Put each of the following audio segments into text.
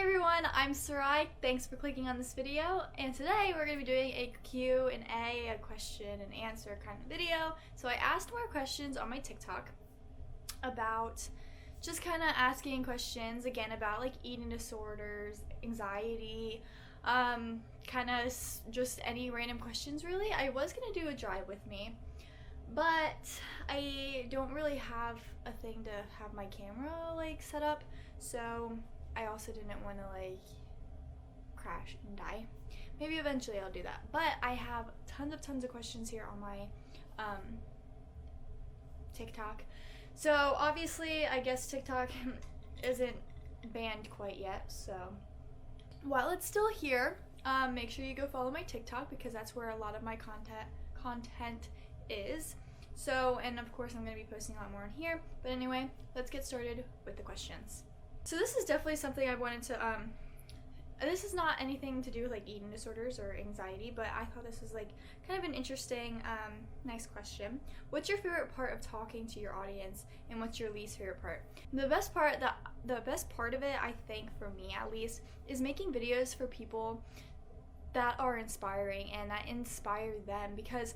everyone, I'm Sarai. Thanks for clicking on this video, and today we're going to be doing a Q&A, a question and answer kind of video. So I asked more questions on my TikTok about just kind of asking questions again about like eating disorders, anxiety, kind of just any random questions really. I was going to do a drive with me, but I don't really have a thing to have my camera like set up, so I also didn't want to like crash and die. Maybe eventually I'll do that, but I have tons of questions here on my TikTok. So obviously I guess TikTok isn't banned quite yet, so while it's still here, make sure you go follow my TikTok because that's where a lot of my content is. So, and of course I'm going to be posting a lot more on here, but anyway, let's get started with the questions. So this is definitely something I wanted to, this is not anything to do with like eating disorders or anxiety, but I thought this was like kind of an interesting, nice question. What's your favorite part of talking to your audience, and what's your least favorite part? The best part of it, I think for me at least, is making videos for people that are inspiring and that inspire them, because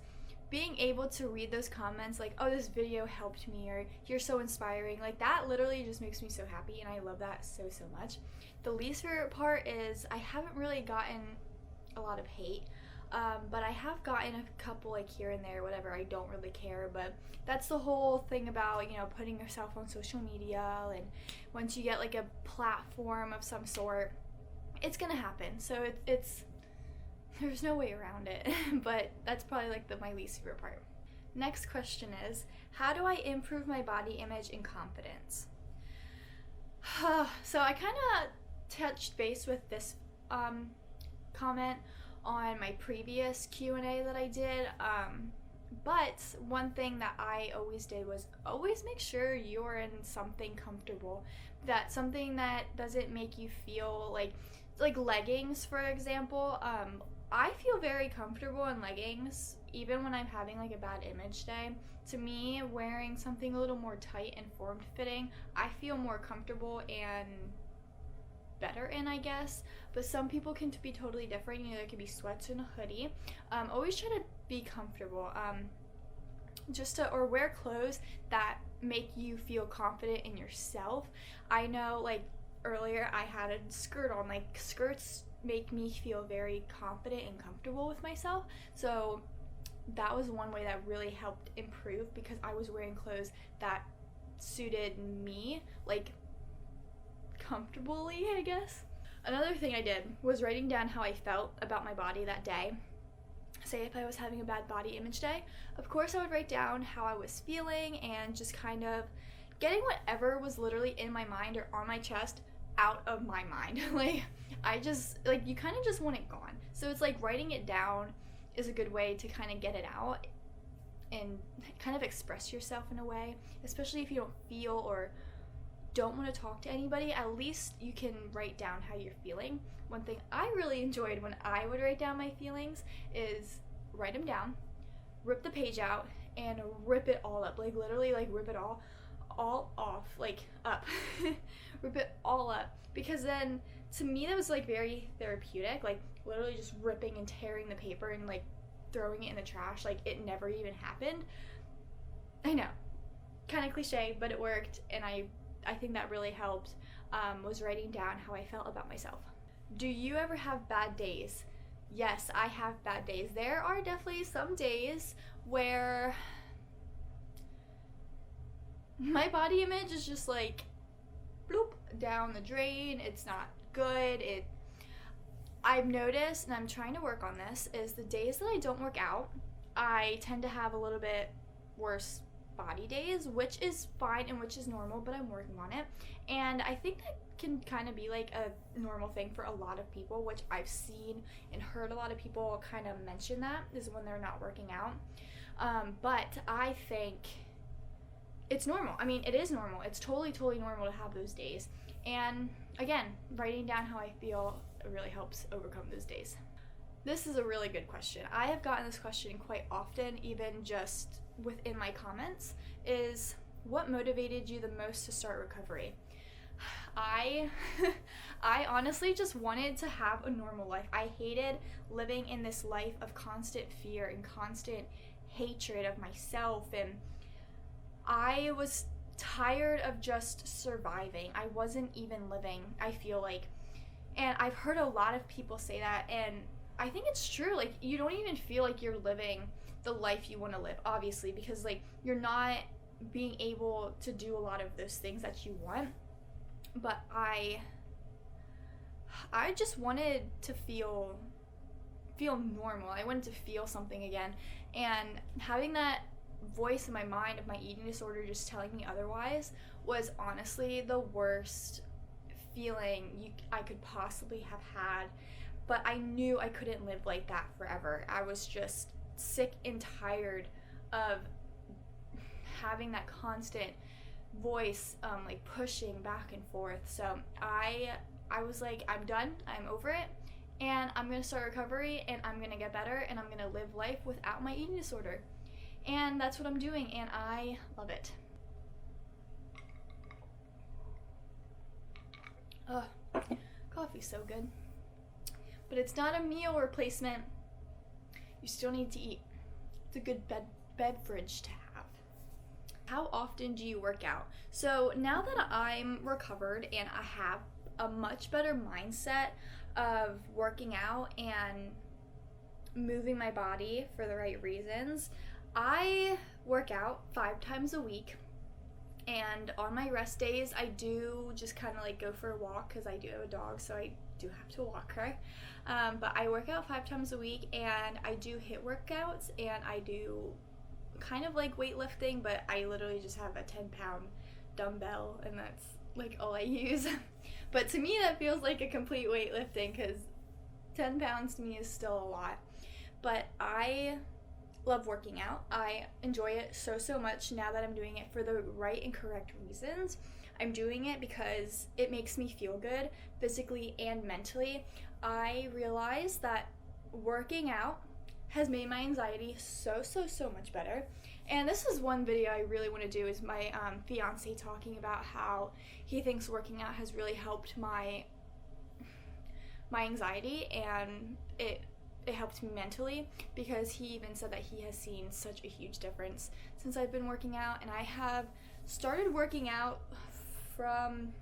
being able to read those comments like, oh, this video helped me, or you're so inspiring, like that literally just makes me so happy, and I love that so much. The least favorite part is I haven't really gotten a lot of hate, but I have gotten a couple like here and there, whatever. I don't really care, but that's the whole thing about, you know, putting yourself on social media, and once you get like a platform of some sort, it's gonna happen. So it's there's no way around it, but that's probably like my least favorite part. Next question is, how do I improve my body image and confidence? So I kind of touched base with this comment on my previous Q&A that I did, but one thing that I always did was always make sure you're in something comfortable, that something that doesn't make you feel like leggings, for example. I feel very comfortable in leggings even when I'm having like a bad image day. To me, wearing something a little more tight and form-fitting, I feel more comfortable and better in, I guess. But some people can be totally different. You know, there could be sweats and a hoodie. Always try to be comfortable. Or wear clothes that make you feel confident in yourself. I know, like earlier I had a skirt on. Like skirts make me feel very confident and comfortable with myself, so that was one way that really helped improve, because I was wearing clothes that suited me like comfortably, I guess. Another thing I did was writing down how I felt about my body that day. Say if I was having a bad body image day, of course I would write down how I was feeling and just kind of getting whatever was literally in my mind or on my chest out of my mind. You kind of just want it gone. So it's like writing it down is a good way to kind of get it out and kind of express yourself in a way, especially if you don't feel or don't want to talk to anybody. At least you can write down how you're feeling. One thing I really enjoyed when I would write down my feelings is write them down, rip the page out, and rip it all up. Like literally like rip it all off, like up. Rip it all up, because then to me that was like very therapeutic, like literally just ripping and tearing the paper and like throwing it in the trash like it never even happened. I know, kind of cliche, but it worked, and I think that really helped, was writing down how I felt about myself. Do you ever have bad days? Yes, I have bad days. There are definitely some days where my body image is just like bloop down the drain. It's not good. I've noticed, and I'm trying to work on this, is the days that I don't work out, I tend to have a little bit worse body days, which is fine and which is normal, but I'm working on it. And I think that can kind of be like a normal thing for a lot of people, which I've seen and heard a lot of people kind of mention that is when they're not working out. But I think it's normal. I mean, it is normal. It's totally normal to have those days. And again, writing down how I feel really helps overcome those days. This is a really good question. I have gotten this question quite often, even just within my comments, is what motivated you the most to start recovery? I I honestly just wanted to have a normal life. I hated living in this life of constant fear and constant hatred of myself, and I was tired of just surviving. I wasn't even living, I feel like. And I've heard a lot of people say that, and I think it's true. Like, you don't even feel like you're living the life you want to live, obviously, because like you're not being able to do a lot of those things that you want. But I just wanted to feel normal. I wanted to feel something again. And having that voice in my mind of my eating disorder just telling me otherwise was honestly the worst feeling I could possibly have had. But I knew I couldn't live like that forever. I was just sick and tired of having that constant voice like pushing back and forth. So I was like, I'm done, I'm over it, and I'm gonna start recovery, and I'm gonna get better, and I'm gonna live life without my eating disorder. And that's what I'm doing, and I love it. Ugh, coffee's so good. But it's not a meal replacement. You still need to eat. It's a good beverage to have. How often do you work out? So now that I'm recovered and I have a much better mindset of working out and moving my body for the right reasons, I work out 5 times a week. And on my rest days, I do just kind of like go for a walk because I do have a dog, so I do have to walk her. But I work out 5 times a week, and I do HIIT workouts, and I do kind of like weightlifting, but I literally just have a 10-pound dumbbell, and that's like all I use. But to me, that feels like a complete weightlifting because 10 pounds to me is still a lot. But I love working out. I enjoy it so much now that I'm doing it for the right and correct reasons. I'm doing it because it makes me feel good physically and mentally. I realize that working out has made my anxiety so much better. And this is one video I really want to do, is my fiance talking about how he thinks working out has really helped my anxiety, and it helped me mentally, because he even said that he has seen such a huge difference since I've been working out. And I have started working out from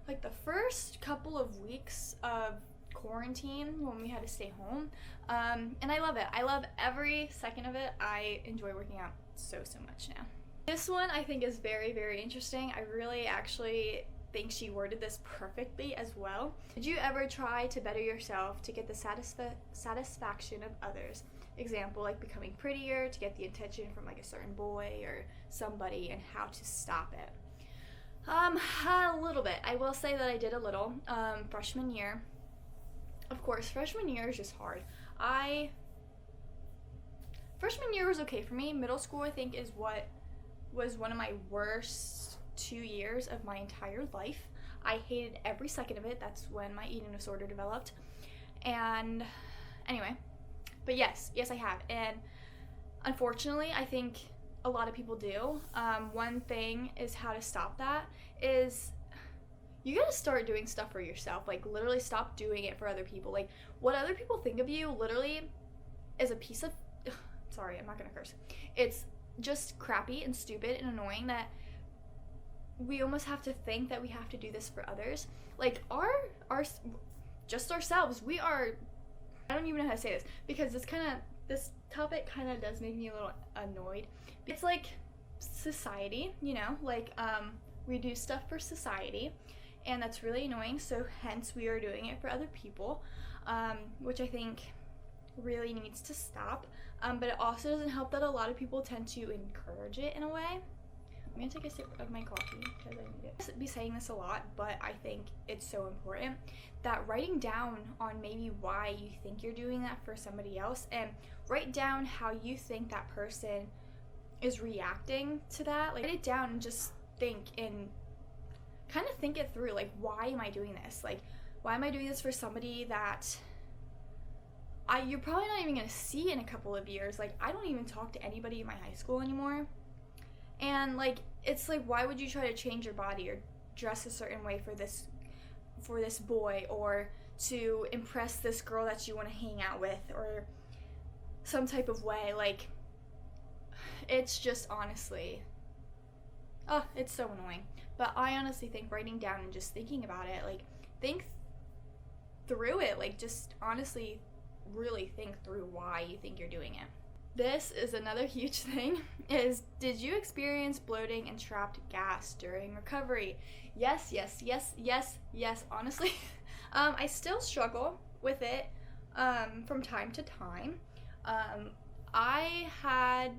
like the first couple of weeks of quarantine when we had to stay home, and I love it. I love every second of it. I enjoy working out so much now. This one I think is very interesting. I really actually think she worded this perfectly as well. Did you ever try to better yourself to get the satisfaction of others? Example, like becoming prettier to get the attention from like a certain boy or somebody, and how to stop it? A little bit. I will say that I did a little freshman year. Of course, freshman year is just hard. Freshman year was okay for me. Middle school, I think, is what was one of my worst 2 years of my entire life. I hated every second of it. That's when my eating disorder developed. And anyway, but yes I have. And unfortunately, I think a lot of people do. One thing is how to stop that is you gotta start doing stuff for yourself. Like, literally stop doing it for other people. Like, what other people think of you literally is a piece of sorry, I'm not gonna curse. It's just crappy and stupid and annoying that we almost have to think that we have to do this for others. Like, our just ourselves. We are, I don't even know how to say this, because this topic kind of does make me a little annoyed. It's like society, you know, like we do stuff for society, and that's really annoying. So hence we are doing it for other people, which I think really needs to stop. But it also doesn't help that a lot of people tend to encourage it in a way. I'm gonna take a sip of my coffee because I need it. I'll be saying this a lot, but I think it's so important that writing down on maybe why you think you're doing that for somebody else, and write down how you think that person is reacting to that. Like, write it down and just think and kind of think it through. Like, why am I doing this? Like, why am I doing this for somebody that you're probably not even gonna see in a couple of years? Like, I don't even talk to anybody in my high school anymore. And like, it's like, why would you try to change your body or dress a certain way for this boy, or to impress this girl that you want to hang out with, or some type of way. Like, it's just honestly, oh, it's so annoying. But I honestly think writing down and just thinking about it, like, think through it, like, just honestly really think through why you think you're doing it. This is another huge thing, is, did you experience bloating and trapped gas during recovery? Yes, yes, yes, yes, yes, honestly. I still struggle with it from time to time. I had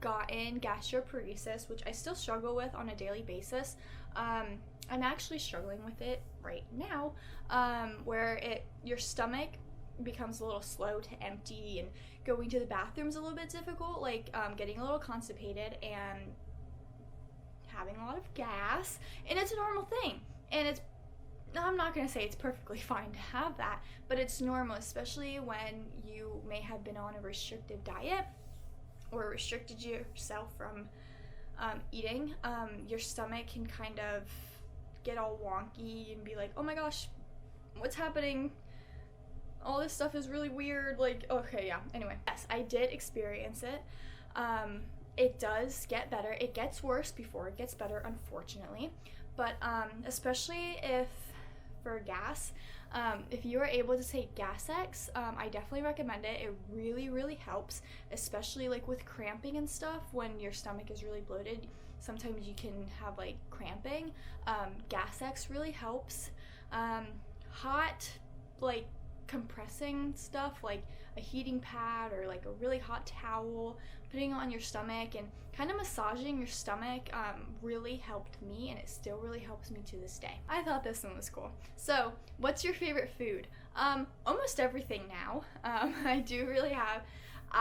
gotten gastroparesis, which I still struggle with on a daily basis. I'm actually struggling with it right now, where your stomach becomes a little slow to empty, and going to the bathroom's a little bit difficult, like getting a little constipated and having a lot of gas, and it's a normal thing. And I'm not going to say it's perfectly fine to have that, but it's normal, especially when you may have been on a restrictive diet or restricted yourself from eating. Your stomach can kind of get all wonky and be like, oh my gosh, what's happening? All this stuff is really weird. Like, okay, yeah. Anyway, yes, I did experience it. It does get better. It gets worse before it gets better, unfortunately. But especially for gas, if you are able to take Gas-X, I definitely recommend it. It really, really helps, especially like with cramping and stuff. When your stomach is really bloated, sometimes you can have like cramping. Gas-X really helps. Hot, like compressing stuff, like a heating pad or like a really hot towel, putting it on your stomach and kind of massaging your stomach really helped me, and it still really helps me to this day. I thought this one was cool. So, what's your favorite food? Almost everything now. I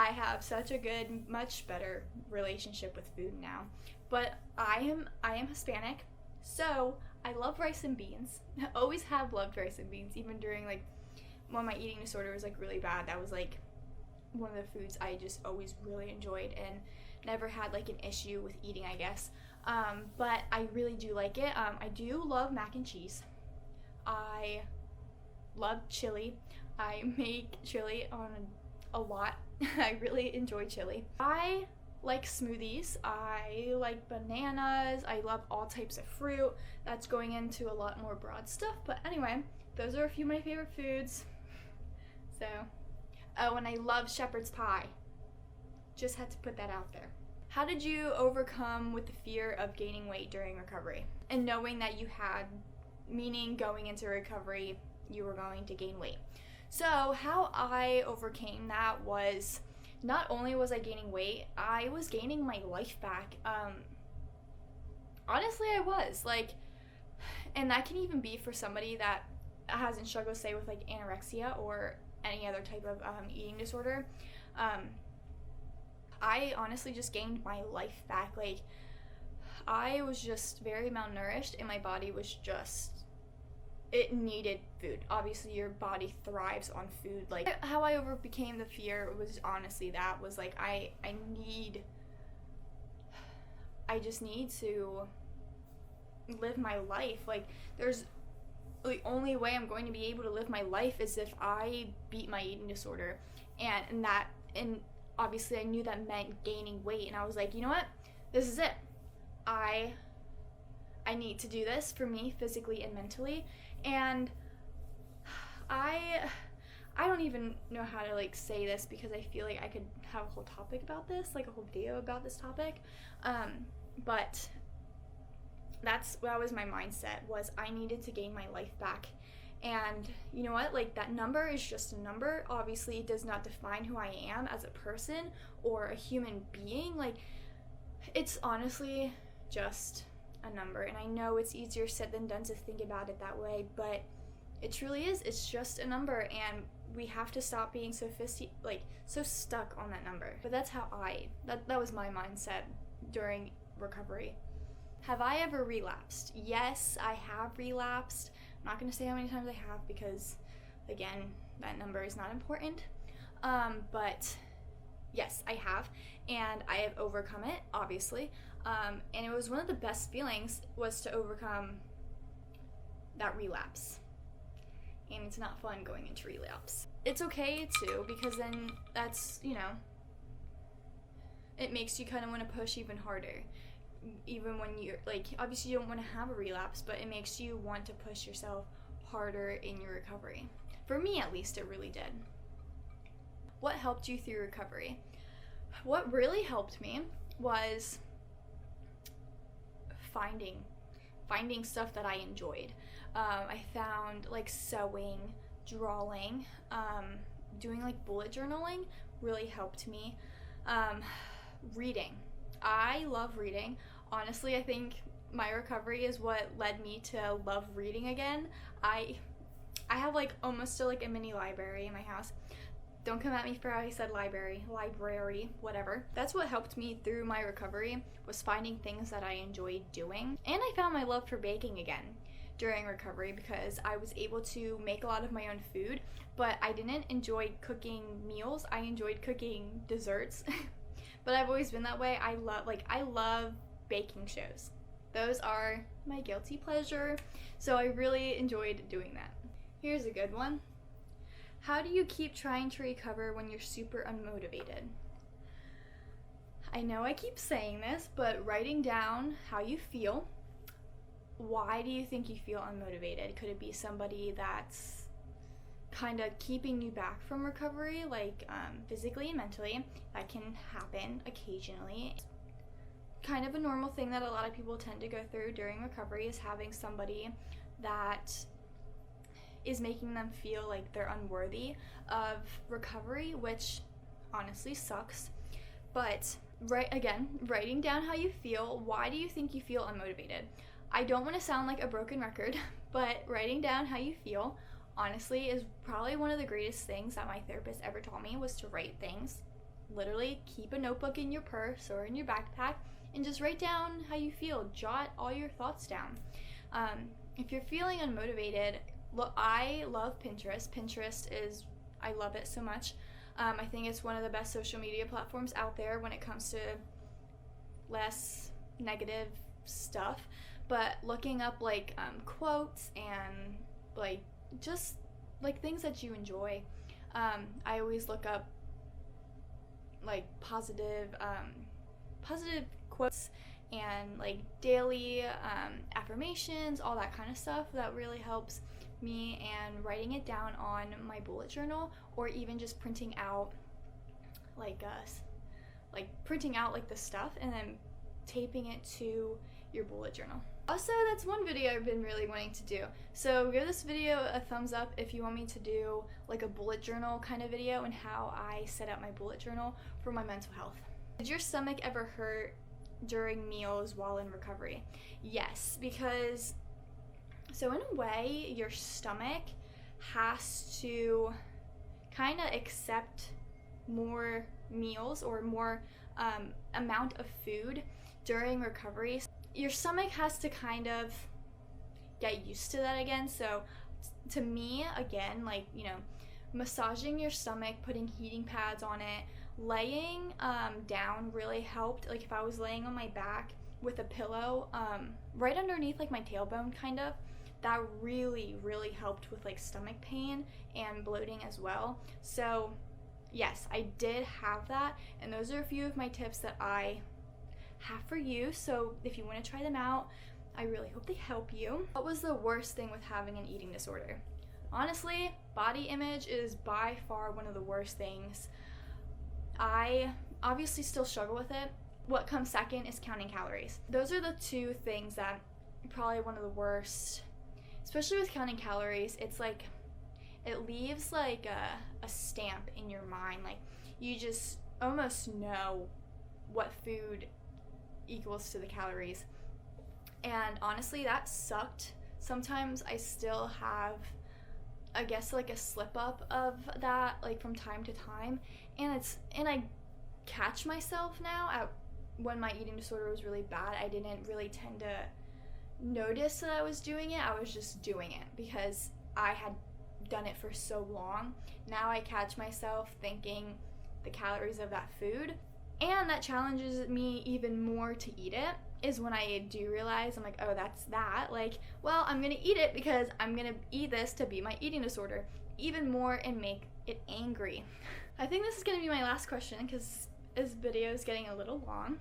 have such a good, much better relationship with food now. But I am Hispanic, so I love rice and beans. I always have loved rice and beans, even during like when my eating disorder was like really bad. That was like one of the foods I just always really enjoyed and never had like an issue with eating, I guess. But I really do like it. I do love mac and cheese. I love chili. I make chili on a lot. I really enjoy chili. I like smoothies. I like bananas. I love all types of fruit. That's going into a lot more broad stuff. But anyway, those are a few of my favorite foods. So, oh, and I love shepherd's pie. Just had to put that out there. How did you overcome with the fear of gaining weight during recovery? And knowing that you had, meaning going into recovery, you were going to gain weight. So how I overcame that was, not only was I gaining weight, I was gaining my life back. Honestly, I was. Like, and that can even be for somebody that hasn't struggled, say, with like anorexia or any other type of eating disorder. I honestly just gained my life back. Like, I was just very malnourished, and my body was just, it needed food. Obviously, your body thrives on food. Like, how I overcame the fear was honestly that, was like, I just need to live my life. Like, the only way I'm going to be able to live my life is if I beat my eating disorder. And obviously I knew that meant gaining weight, and I was like, you know what? This is it. I need to do this for me, physically and mentally. And I don't even know how to like say this, because I feel like I could have a whole topic about this, like a whole video about this topic. But that was my mindset, was I needed to gain my life back. And you know what, like, that number is just a number. Obviously it does not define who I am as a person or a human being. Like, it's honestly just a number, and I know it's easier said than done to think about it that way, but it truly is. It's just a number, and we have to stop being so stuck on that number. But that's how that was my mindset during recovery. Have I ever relapsed? Yes, I have relapsed. I'm not going to say how many times I have, because, again, that number is not important. But yes, I have, and I have overcome it, obviously. And it was one of the best feelings, was to overcome that relapse. And it's not fun going into relapse. It's okay too, because then that's, it makes you kind of want to push even harder. Even when you're, like, obviously you don't want to have a relapse, but it makes you want to push yourself harder in your recovery. For me, at least, it really did. What helped you through recovery? What really helped me was finding stuff that I enjoyed. I found like sewing, drawing, doing like bullet journaling really helped me. Reading. I love reading. Honestly, I think my recovery is what led me to love reading again. I have like almost still like a mini library in my house. Don't come at me for how I said library, whatever. That's what helped me through my recovery, was finding things that I enjoyed doing. And I found my love for baking again during recovery, because I was able to make a lot of my own food, but I didn't enjoy cooking meals. I enjoyed cooking desserts. But I've always been that way. I love baking shows. Those are my guilty pleasure. So I really enjoyed doing that. Here's a good one. How do you keep trying to recover when you're super unmotivated? I know I keep saying this, but writing down how you feel. Why do you think you feel unmotivated? Could it be somebody that's kind of keeping you back from recovery, like physically and mentally? That can happen occasionally. Kind of a normal thing that a lot of people tend to go through during recovery is having somebody that is making them feel like they're unworthy of recovery, which honestly sucks. But writing down how you feel. Why do you think you feel unmotivated? I don't want to sound like a broken record, but writing down how you feel, honestly, is probably one of the greatest things that my therapist ever taught me, was to write things. Literally, keep a notebook in your purse or in your backpack and just write down how you feel. Jot all your thoughts down. If you're feeling unmotivated, look, I love Pinterest. I love it so much. I think it's one of the best social media platforms out there when it comes to less negative stuff. But looking up like quotes and like just like things that you enjoy. I always look up like positive quotes and like daily affirmations, all that kind of stuff. That really helps me, and writing it down on my bullet journal, or even just printing out like the stuff and then taping it to your bullet journal. Also, that's one video I've been really wanting to do. So give this video a thumbs up if you want me to do like a bullet journal kind of video and how I set up my bullet journal for my mental health. Did your stomach ever hurt during meals while in recovery? Yes, because so in a way your stomach has to kind of accept more meals or more amount of food during recovery. Your stomach has to kind of get used to that again. So to me, again, like, massaging your stomach, putting heating pads on it, laying down really helped. Like if I was laying on my back with a pillow right underneath like my tailbone kind of, that really helped with like stomach pain and bloating as well. So yes, I did have that, and those are a few of my tips that I have for you. So if you want to try them out, I really hope they help you. What was the worst thing with having an eating disorder? Honestly, body image is by far one of the worst things. I obviously still struggle with it. What comes second is counting calories. Those are the two things that probably one of the worst, especially with counting calories. It's like it leaves like a stamp in your mind. Like you just almost know what food equals to the calories. And honestly, that sucked. Sometimes I still have, I guess, like a slip up of that, like from time to time. And I catch myself now at when my eating disorder was really bad. I didn't really tend to notice that I was doing it. I was just doing it because I had done it for so long. Now I catch myself thinking the calories of that food, and that challenges me even more to eat it. is when I do realize, I'm like, oh, that's that. Like, well, I'm gonna eat it because I'm gonna eat this to beat my eating disorder even more and make it angry. I think this is gonna be my last question because this video is getting a little long.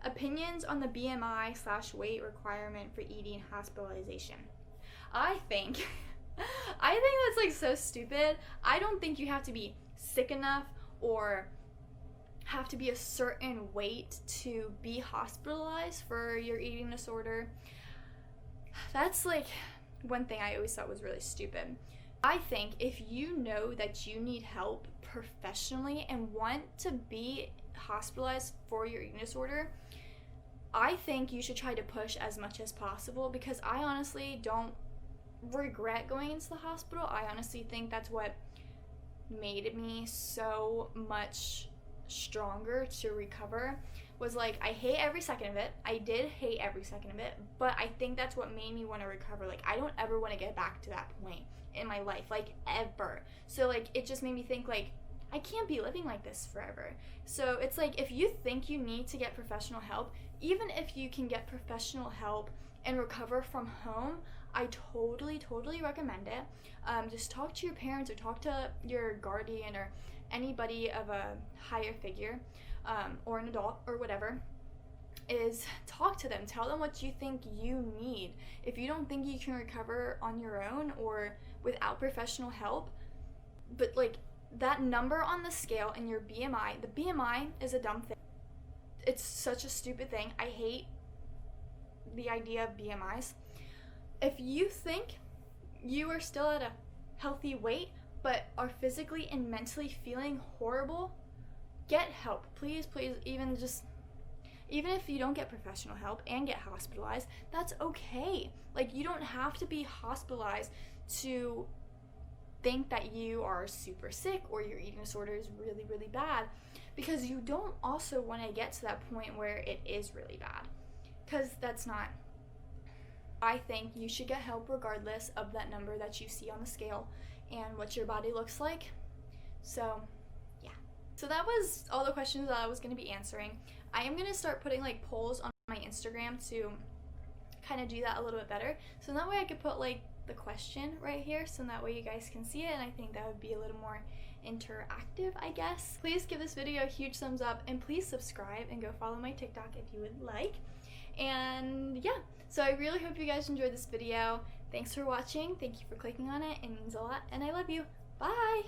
Opinions on the BMI/weight requirement for eating hospitalization. I think that's like so stupid. I don't think you have to be sick enough or have to be a certain weight to be hospitalized for your eating disorder. That's like one thing I always thought was really stupid. I think if you know that you need help professionally and want to be hospitalized for your eating disorder, I think you should try to push as much as possible, because I honestly don't regret going into the hospital. I honestly think that's what made me so much stronger to recover, was like, I hate every second of it. I did hate every second of it, but I think that's what made me want to recover. Like, I don't ever want to get back to that point in my life, like, ever. So like, it just made me think, like, I can't be living like this forever. So it's like, if you think you need to get professional help, even if you can get professional help and recover from home, I totally recommend it. Just talk to your parents or talk to your guardian or anybody of a higher figure, or an adult or whatever, is talk to them. Tell them what you think you need. If you don't think you can recover on your own or without professional help, but like that number on the scale and your BMI, the BMI is a dumb thing. It's such a stupid thing. I hate the idea of BMIs. If you think you are still at a healthy weight but are physically and mentally feeling horrible, get help. Please, even if you don't get professional help and get hospitalized, that's okay. Like, you don't have to be hospitalized to think that you are super sick or your eating disorder is really bad, because you don't also want to get to that point where it is really bad, because that's not. I think you should get help regardless of that number that you see on the scale and what your body looks like. So yeah, so that was all the questions that I was going to be answering. I am going to start putting like polls on my Instagram to kind of do that a little bit better, so that way I could put like the question right here, so that way you guys can see it, and I think that would be a little more interactive, I guess. Please give this video a huge thumbs up, and please subscribe and go follow my TikTok if you would like. And yeah, so I really hope you guys enjoyed this video. Thanks for watching. Thank you for clicking on it. It means a lot, and I love you. Bye!